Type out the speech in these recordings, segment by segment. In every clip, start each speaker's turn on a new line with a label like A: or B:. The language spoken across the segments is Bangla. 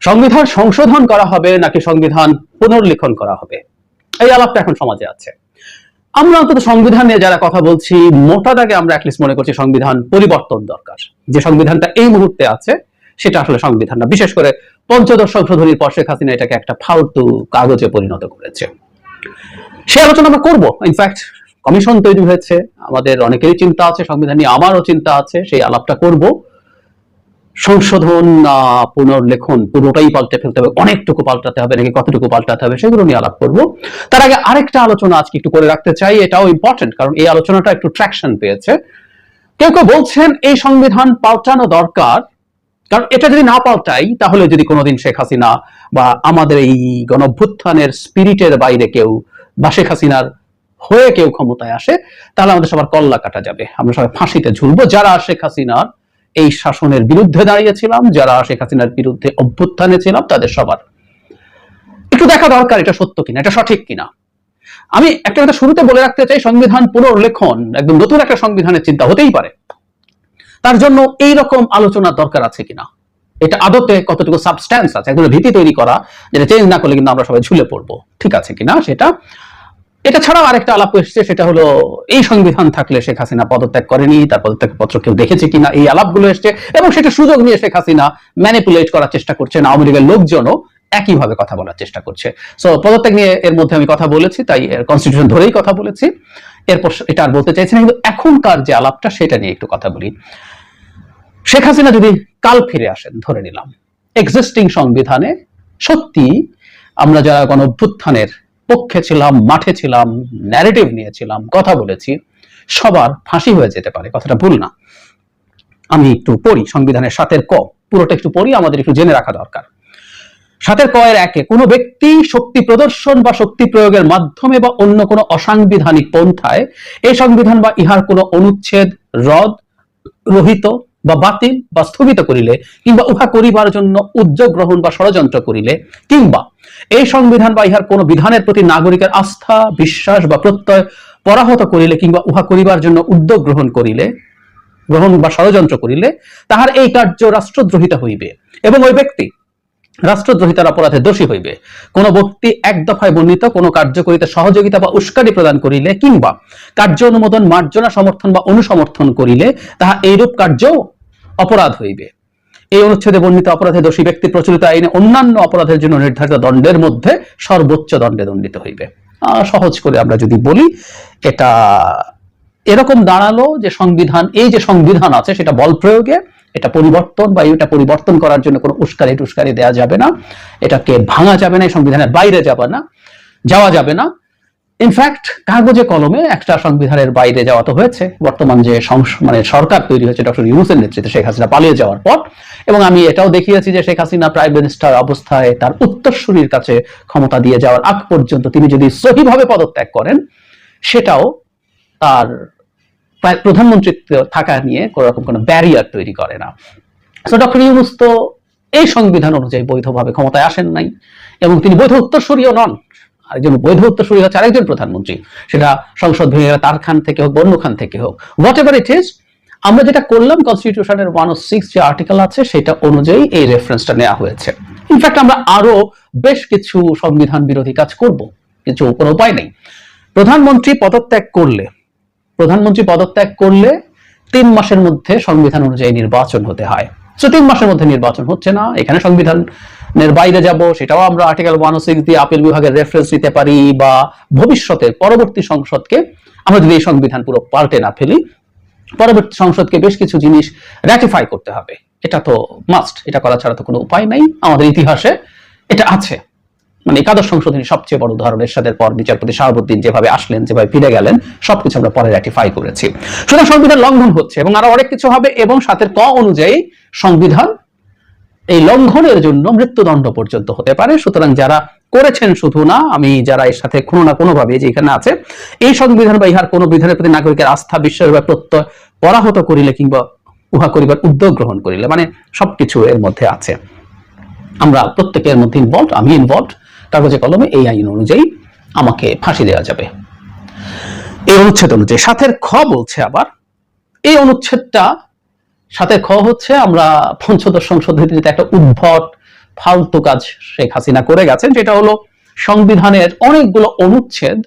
A: সংবিধান সংশোধন করা হবে নাকি সংবিধান পুনর্লিখন করা হবে, এই আলাপটা এখন সমাজে আছে। আমরা অন্তত সংবিধান নিয়ে যারা কথা বলছি, মোটা দাগে আমরা অ্যাটলিস্ট মনে করছি সংবিধান পরিবর্তন দরকার। যে সংবিধানটা এই মুহূর্তে আছে সেটা আসলে সংবিধান না। বিশেষ করে পঞ্চদশ সংশোধনীর পর শেখ হাসিনা এটাকে একটা ফালতু কাগজে পরিণত করেছে। সে আলোচনা আমরা করবো। ইনফ্যাক্ট কমিশন তৈরি হয়েছে, আমাদের অনেকেরই চিন্তা আছে সংবিধান নিয়ে, আমারও চিন্তা আছে, সেই আলাপটা করব। সংশোধন পুনর্লেখন পুরোটাই পাল্টে ফেলতে হবে, অনেকটুকু পাল্টাতে হবে নাকি কতটুকু পাল্টাতে হবে, সেগুলো নিয়ে আলাপ করব। তার আগে আরেকটা আলোচনা আজকে একটু করে রাখতে চাই, এটাও ইম্পর্টেন্ট, কারণ এই আলোচনাটা একটু ট্র্যাকশন পেয়েছে। কেউ কেউ বলছেন এই সংবিধান পাল্টানো দরকার, কারণ এটা যদি না পাল্টাই তাহলে যদি কোনোদিন শেখ হাসিনা বা আমাদের এই গণঅভ্যুত্থানের স্পিরিটের বাইরে কেউ বা শেখ হাসিনার হয়ে কেউ ক্ষমতায় আসে, তাহলে আমাদের সবার কল্লা কাটা যাবে, আমরা সবাই ফাঁসিতে ঝুলবো। যারা শেখ হাসিনার এই শাসনের বিরুদ্ধে দাঁড়িয়েছিলাম, যারা শেখ হাসিনার বিরুদ্ধে অভ্যুত্থানে ছিলাম, তাদের সবার একটু দেখা দরকার এটা সত্য কিনা, এটা সঠিক কিনা। আমি একটা কথা শুরুতে বলে রাখতে চাই, সংবিধান পুনর্লেখন একদম নতুন একটা সংবিধানের চিন্তা হতেই পারে, তার জন্য এইরকম আলোচনার দরকার আছে কিনা, এটা আদতে কতটুকু সাবস্ট্যান্স আছে, একদম ভিত্তি তৈরি করা, যেটা চেঞ্জ না করলে কিন্তু আমরা সবাই ঝুলে পড়বো, ঠিক আছে কিনা সেটা। এটা ছাড়াও আরেকটা আলাপ এসছে, সেটা হলো এই সংবিধান থাকলে শেখ হাসিনা পদত্যাগ করেনি, তার পদত্যাগপত্র কেউ দেখেছে কিনা, এই আলাপগুলো এসছে। এবং সেটা সুযোগ নিয়ে শেখ হাসিনা ম্যানিপুলেট করার চেষ্টা করছেন, আওয়ামী লীগের লোকজনও একইভাবে কথা বলার চেষ্টা করছে। সো পদত্যাগ নিয়ে এর মধ্যে আমি কথা বলেছি, তাই কনস্টিটিউশন ধরেই কথা বলেছি, এরপর এটা আর বলতে চাইছি না। কিন্তু এখনকার যে আলাপটা সেটা নিয়ে একটু কথা বলি। শেখ হাসিনা যদি কাল ফিরে আসেন, ধরে নিলাম এক্সিস্টিং সংবিধানে সত্যি আমরা যারা গণঅভ্যুত্থানের পক্ষে ছিলাম, মাঠে ছিলাম, ন্যারেটিভ নিয়েছিলাম, কথা বলেছি, সবার ফাঁসি হয়ে যেতে পারে, কথাটা ভুল না। আমি একটু পড়ি সংবিধানের 7 ক, পুরোটা একটু পড়ি, আমাদের একটু জেনে রাখা দরকার। 7 ক এর 1 কোনো ব্যক্তি শক্তি প্রদর্শন বা শক্তি প্রয়োগের মাধ্যমে বা অন্য কোনো অসাংবিধানিক পন্থায় এই সংবিধান বা ইহার কোনো অনুচ্ছেদ রদ, রহিত বা বাতিল বা স্থগিত করিলে, কিংবা উহা করিবার জন্য উদ্যোগ গ্রহণ বা ষড়যন্ত্র করিলে, কিংবা এই সংবিধান বা ইহার কোন বিধানের প্রতি নাগরিকের আস্থা, বিশ্বাস বা প্রত্যয় পরাহত করিলে, কিংবা উহা করিবার জন্য উদ্যোগ গ্রহণ বা ষড়যন্ত্র করিলে, তাহার এই কার্য রাষ্ট্রদ্রোহিতা হইবে এবং ওই ব্যক্তি রাষ্ট্রদ্রোহিতার অপরাধে দোষী হইবে। কোন ব্যক্তি এক দফায় বর্ণিত কোন কার্য করিতে সহযোগিতা বা উস্কানি প্রদান করিলে, কিংবা কার্য অনুমোদন, মার্জনা, সমর্থন বা অনুসমর্থন করিলে, তাহা এইরূপ কার্য অপরাধ হইবে। এই অনুচ্ছেদে বর্ণিত অপরাধে দোষী ব্যক্তি প্রচলিত আইনে অন্যান্য অপরাধের জন্য নির্ধারিত দণ্ডের মধ্যে সর্বোচ্চ দণ্ডে দণ্ডিত হইবে। সহজ করে আমরা যদি বলি, এটা এরকম দাঁড়ালো যে সংবিধান, এই যে সংবিধান আছে সেটা বল প্রয়োগে এটা পরিবর্তন বা এটা পরিবর্তন করার জন্য কোনো উস্কানি দেওয়া যাবে না, এটাকে ভাঙা যাবে না, এই সংবিধানের বাইরে যাওয়া যাবে না। ইনফ্যাক্ট কাগজে কলমে একটা সংবিধানের বাইরে যাওয়া তো হয়েছে, বর্তমান যে সরকার তৈরি হয়েছে ডক্টর ইউনূসের নেতৃত্বে শেখ হাসিনা পালিয়ে যাওয়ার পর। এবং আমি এটাও দেখিয়েছি যে শেখ হাসিনা প্রাইম মিনিস্টার অবস্থায় তার উত্তরসূরির কাছে ক্ষমতা দিয়ে যাওয়ার আগ পর্যন্ত তিনি যদি সহিভাবে পদত্যাগ করেন, সেটাও তার প্রধানমন্ত্রীত্ব থাকা নিয়ে কোন রকম কোনো ব্যারিয়ার তৈরি করে না। সো ডক্টর ইউনূস তো এই সংবিধান অনুযায়ী বৈধভাবে ক্ষমতায় আসেন নাই, এবং তিনি বৈধ উত্তরসূরিও নন। আরেকজন বৈধ উত্তরসূরি হচ্ছে আরেকজন প্রধানমন্ত্রী, সেটা সংসদ ভেঙে তার খান থেকে হোক, বন্য খান থেকে হোক, হোয়াট এভার ইট ইজ। আমরা যেটা করলাম, কনস্টিটিউশনের 106 যে আর্টিকেল আছে সেটা অনুযায়ী এই রেফারেন্সটা নেওয়া হয়েছে। ইনফ্যাক্ট আমরা আরো বেশ কিছু সংবিধান বিরোধী কাজ করব, কিছু কোনো উপায় নেই। প্রধানমন্ত্রী পদত্যাগ করলে 3 মাসের মধ্যে সংবিধান অনুযায়ী নির্বাচন হতে হয়। 3 মাসের মধ্যে নির্বাচন হচ্ছে না, এখানে সংবিধানের বাইরে যাব, সেটাও আমরা আর্টিকেল 106 দিয়ে আপিল বিভাগের রেফারেন্স নিতে পারি, বা ভবিষ্যতে পরবর্তী সংসদকে আমরা যদি এই সংবিধান পুরো পাল্টে না ফেলি, পরবর্তী সংসদকে বেশ কিছু জিনিস রাটিফাই করতে হবে। এটা তো মাস্ট, এটা করা ছাড়া তো কোনো উপায় নাই, আমাদের ইতিহাসে এটা আছে। একাদশ সংশোধনী সবচেয়ে বড় উদাহরণ, এরশাদের পর বিচারপতি শাহাবুদ্দিন যেভাবে আসলেন, যেভাবে ফিরে গেলেন, সবকিছু আমরা পরে রাটিফাই করেছি। সুতরাং সংবিধান লঙ্ঘন হচ্ছে এবং আরো অনেক কিছু হবে। এবং 7 ক অনুযায়ী সংবিধান এই লঙ্ঘনের জন্য মৃত্যুদণ্ড পর্যন্ত হতে পারে। সুতরাং যারা করেছেন, শুধু না, আমি যারা এর সাথে কোনো না কোনো ভাবে যে এখানে আছে, এই সংবিধান বা ইহার কোনো বিধানের প্রতি নাগরিকের আস্থা, বিশ্বাস বা প্রত্যয় পরাহত করিলে, কিংবা উহা করিবার উদ্যোগ গ্রহণ করিলে, সবকিছু এর মধ্যে আছে। আমরা প্রত্যেকের মধ্যে ইনভলভ, আমি ইনভলভ। কাগজে কলমে এই আইন অনুযায়ী আমাকে ফাঁসি দেওয়া যাবে এই অনুচ্ছেদ অনুযায়ী। 7 খ বলছে আবার, এই অনুচ্ছেদটা 7 খ হচ্ছে আমরা পঞ্চদশ সংশোধনীতে একটা উদ্ভট ফালতু কাজ শেখ হাসিনা করে গেছেন, সেটা হলো সংবিধানের অনেকগুলো অনুচ্ছেদ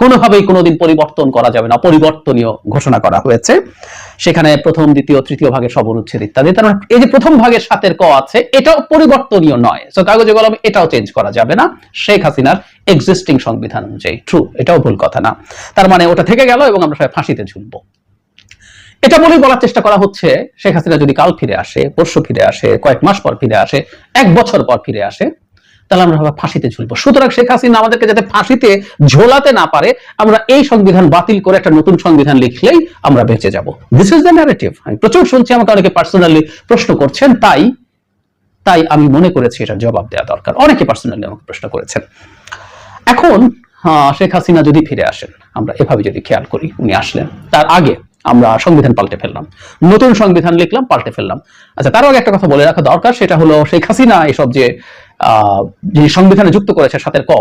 A: কোনোভাবেই কোনোদিন পরিবর্তন করা যাবে না, পরিবর্তনীয় ঘোষণা করা হয়েছে। সেখানে প্রথম, দ্বিতীয়, তৃতীয় ভাগের সব অনুচ্ছেদ ইত্যাদি। তার মানে এই যে প্রথম ভাগের 7 ক আছে, এটাও পরিবর্তনীয় নয়। সো কাগজে কলমে এটাও চেঞ্জ করা যাবে না শেখ হাসিনার এক্সিস্টিং সংবিধান অনুযায়ী। ট্রু, এটাও ভুল কথা না। তার মানে ওটা থেকে গেল এবং আমরা সবাই ফাঁসিতে ঝুলবো। এটা বলেই বলার চেষ্টা করা হচ্ছে শেখ হাসিনা যদি কাল ফিরে আসে, পরশু ফিরে আসে, কয়েক মাস পর ফিরে আসে, 1 বছর পর ফিরে আসে, তাহলে আমরা ফাঁসিতে ঝুলবো। সুতরাং শেখ হাসিনা আমাদেরকে যাতে ফাঁসিতে ঝোলাতে না পারে, আমরা এই সংবিধান বাতিল করে একটা নতুন সংবিধান লিখলেই আমরা বেঁচে যাব। This is the narrative. আমি প্রচুর শুনছি, আমাকে অনেকে পার্সোনালি প্রশ্ন করছেন, তাই আমি মনে করেছি এটা জবাব দেওয়া দরকার। অনেকে পার্সোনালি আমাকে প্রশ্ন করেছেন। এখন শেখ হাসিনা যদি ফিরে আসেন, আমরা এভাবে যদি খেয়াল করি, উনি আসলেন, তার আগে আমরা সংবিধান পাল্টে ফেললাম, নতুন সংবিধান লিখলাম, পাল্টে ফেললাম। আচ্ছা, তার আগে একটা কথা বলে রাখা দরকার, সেটা হলো শেখ হাসিনা এসব যে সংবিধানে যুক্ত করেছে 7 ক,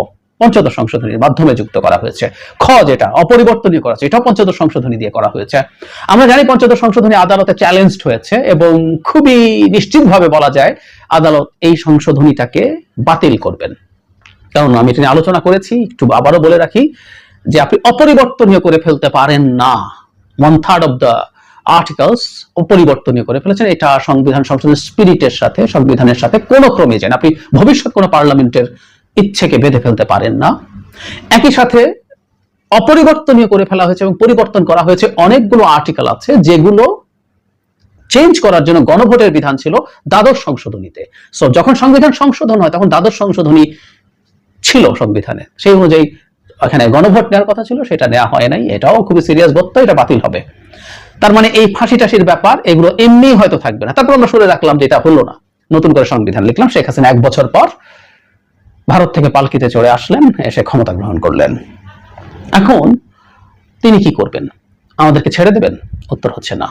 A: পঞ্চদশ সংশোধনীর মাধ্যমে যুক্ত করা হয়েছে। খ যেটা অপরিবর্তনীয় করা হয়েছে, এটাও পঞ্চদশ সংশোধনী দিয়ে করা হয়েছে। আমরা জানি পঞ্চদশ সংশোধনী আদালতে চ্যালেঞ্জড হয়েছে এবং খুবই নিশ্চিতভাবে বলা যায় আদালত এই সংশোধনীটাকে বাতিল করবেন। কারণ আমি এটা নিয়ে আলোচনা করেছি, একটু আবারও বলে রাখি যে আপনি অপরিবর্তনীয় করে ফেলতে পারেন না। 1/3 অফ দ্য আর্টিকেলস অপরিবর্তনীয় করে ফেলেছেন। এটা সংবিধান সংশোধনের স্পিরিটের সাথে, সংবিধানের সাথে কোনো ক্রমে যায় না। আপনি ভবিষ্যৎ কোনো পার্লামেন্টের ইচ্ছেকে বেঁধে ফেলতে পারেন না। একই সাথে অপরিবর্তনীয় করে ফেলা হয়েছে এবং পরিবর্তন করা হয়েছে অনেকগুলো আর্টিকেল আছে যেগুলো চেঞ্জ করার জন্য গণভোটের বিধান ছিল দ্বাদশ সংশোধনীতে। সো যখন সংবিধান সংশোধন হয় তখন দ্বাদশ সংশোধনী ছিল সংবিধানে, সেই অনুযায়ী এখানে গণভোট নেওয়ার কথা ছিল, সেটা নেওয়া হয় নাই। এটাও খুবই সিরিয়াস বক্তব্য, এটা বাতিল হবে। তার মানে এই ফাঁসি টাসির ব্যাপার, এগুলো এমনি হয়তো থাকবে না। তারপর আমরা শুনে রাখলাম যে এটা হলো না, নতুন করে সংবিধান লিখলাম। শেখ হাসিনা 1 বছর পর ভারত থেকে পালকিতে চড়ে আসলেন, এসে ক্ষমতা গ্রহণ করলেন। এখন তিনি কি করবেন? আমাদেরকে ছেড়ে দেবেন? উত্তর হচ্ছে না।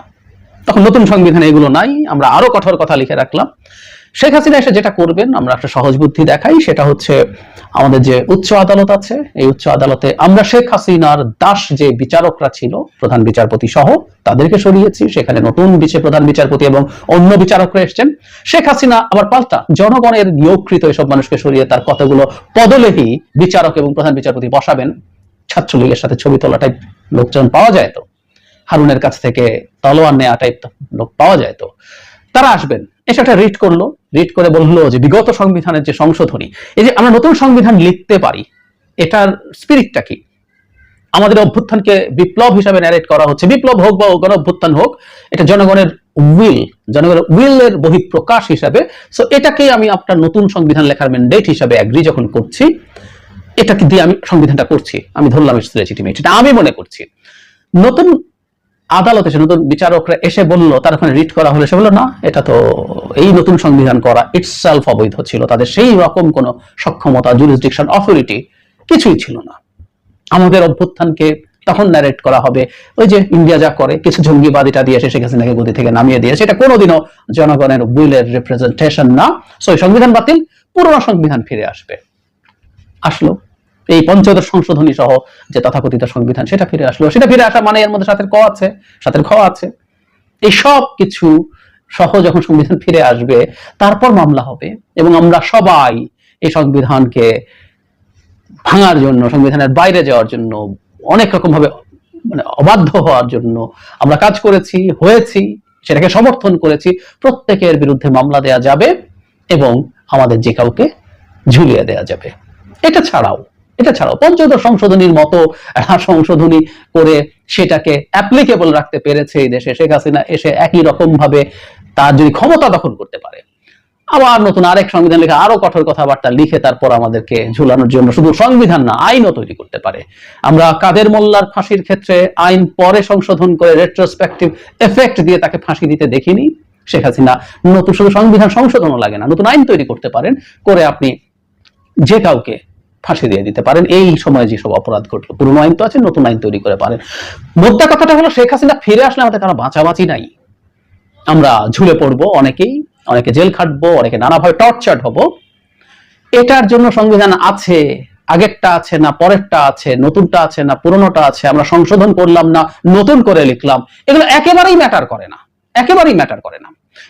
A: তখন নতুন সংবিধানে এগুলো নাই, আমরা আরো কঠোর কথা লিখে রাখলাম। শেখ হাসিনা এসে যেটা করবেন, আমরা একটা সহজ বুদ্ধি দেখাই, সেটা হচ্ছে আমাদের যে উচ্চ আদালত আছে, এই উচ্চ আদালতে আমরা শেখ হাসিনার দাস যে বিচারকরা ছিল, প্রধান বিচারপতি সহ, তাদেরকে সরিয়েছি। সেখানে নতুন প্রধান বিচারপতি এবং অন্য বিচারকরা এসছেন। শেখ হাসিনা আবার পাল্টা জনগণের নিয়োগকৃত এসব মানুষকে সরিয়ে তার কতগুলো পদলেহী বিচারক এবং প্রধান বিচারপতি বসাবেন। ছাত্রলীগের সাথে ছবি তোলা টাইপ লোকজন পাওয়া যায় তো, হারুনের কাছ থেকে তলোয়ার নেওয়া টাইপ লোক পাওয়া যায় তো, তারা আসবেন। এসে একটা রিট করলো, রিট করে বললো যে বিগত সংবিধানের যে সংশোধনী, এই যে আমরা নতুন সংবিধান লিখতে পারি, এটার স্পিরিটটা কি? আমাদের অভ্যুত্থানকে বিপ্লব হিসাবে ন্যারেট করা হচ্ছে। বিপ্লব হোক বা গণ অভ্যুত্থান হোক, এটা জনগণের উইলের বহিঃপ্রকাশ হিসাবে। সো এটাকে আমি আপনার নতুন সংবিধান লেখার ম্যান্ডেট হিসাবে এগ্রি যখন করছি, এটাকে দিয়ে আমি সংবিধানটা করছি, আমি ধরলাম ইটস লেজিটিমেট, এটা আমি মনে করছি। নতুন আদালতে এসে নতুন বিচারকরা এসে বললো, তার ওখানে রিট করা হলে সে বললো না, এটা তো এই নতুন সংবিধান করা ইটসেলফ অবৈধ ছিল, তাদের সেই রকম কোনো সক্ষমতা, জুরিসডিকশন, অথরিটি কিছুই ছিল না। আমাদের অভ্যুত্থানকে তখন ন্যারেট করা হবে ওই যে ইন্ডিয়া যা করে, কিছু জঙ্গিবাদীটা দিয়ে শেখ হাসিনাকে গদি থেকে নামিয়ে দিয়েছে, এটা কোনোদিনও জনগণের উইলের রিপ্রেজেন্টেশন না। সো সংবিধান বাতিল, পুরোনো সংবিধান ফিরে আসবে। আসলো এই পঞ্চদশ সংশোধনী সহ যে তথাকথিত সংবিধান, সেটা ফিরে আসলো। সেটা ফিরে আসা মানে এর মধ্যে 7 ক আছে, 7 খ আছে, এই সব কিছু সহ যখন সংবিধান ফিরে আসবে, তারপর মামলা হবে এবং আমরা সবাই এই সংবিধানকে ভাঙার জন্য, সংবিধানের বাইরে যাওয়ার জন্য, অনেক রকম ভাবে মানে অবাধ্য হওয়ার জন্য আমরা কাজ করেছি, হয়েছি, সেটাকে সমর্থন করেছি। প্রত্যেকের বিরুদ্ধে মামলা দেয়া যাবে এবং আমাদের যে কাউকে ঝুলিয়ে দেয়া যাবে। এটা ছাড়াও পঞ্চদশ সংশোধনীর মতো সংশোধনী করে সেটাকে অ্যাপ্লিকেবল রাখতে পেরেছে এই দেশে শেখ হাসিনা এসে, একই রকম ভাবে তার যদি ক্ষমতা দখল করতে পারে, আবার নতুন আরেক সংবিধান লিখে আরো কঠোর কথাবার্তা লিখে তারপর আমাদেরকে ঝুলানোর জন্য শুধু সংবিধান না, আইনও তৈরি করতে পারে। আমরা কাদের মোল্লার ফাঁসির ক্ষেত্রে আইন পরে সংশোধন করে রেট্রোস্পেক্টিভ এফেক্ট দিয়ে তাকে ফাঁসি দিতে দেখিনি। শেখ হাসিনা নতুন শুধু সংবিধান সংশোধনও লাগে না, নতুন আইন তৈরি করতে পারেন, করে আপনি যে কাউকে ফাঁসি দিয়ে দিতে পারেন। এই সময় যেসব অপরাধ ঘটলো, পুরনো আইন তো আছে, নতুন আইন তৈরি করে পারেন। মোদ্দা কথাটা হলো শেখ হাসিনা ফিরে আসলে আমাদের কারো বাঁচাবাঁচি নাই, আমরা ঝুলে পড়বো, অনেকে জেল খাটবো, অনেকে নানাভাবে টর্চার্ড হব। এটার জন্য সংবিধান আছে, আগেরটা আছে না পরেরটা আছে, নতুনটা আছে না পুরনোটা আছে, আমরা সংশোধন করলাম না নতুন করে লিখলাম, এগুলো একেবারেই ম্যাটার করে না।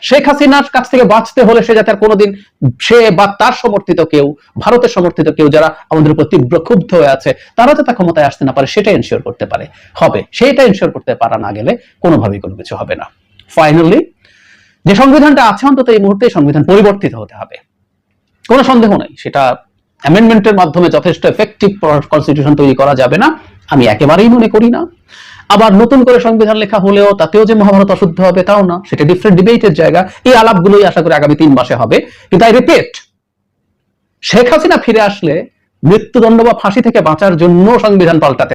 A: শেখ হাসিনার কাছ থেকে বাঁচতে হলে সে যাতে আর কোনোদিন সে বা তার সমর্থিত কেউ, ভারতের সমর্থিত কেউ যারা আমাদের উপর তীব্র ক্ষুব্ধ হয়ে আছে, তারা যাতে ক্ষমতায় আসতে না পারে সেটা এনশিওর করতে পারে হবে। সেটা এনশিওর করতে পারা না গেলে কোনোভাবেই কোনো কিছু হবে না। ফাইনালি যে সংবিধানটা আছে অন্তত এই মুহূর্তে সংবিধান পরিবর্তিত হতে হবে, কোনো সন্দেহ নাই। সেটা অ্যামেন্ডমেন্টের মাধ্যমে যথেষ্ট এফেক্টিভ কনস্টিটিউশন তৈরি করা যাবে না, আমি একেবারেই মনে করি না। আবার নতুন করে সংবিধান লেখা হলেও তাতেও যে মহাভারত অশুদ্ধ হবে তাও না, সেটা ডিফারেন্ট ডিবেটের জায়গা। এই আলাপগুলোই আশা করি আগামী 3 মাসে হবে। কিন্তু আই রিপিট, শেখ হাসিনা ফিরে আসলে মৃত্যুদণ্ড বা ফাঁসি থেকে বাঁচার জন্য সংবিধান পাল্টাতে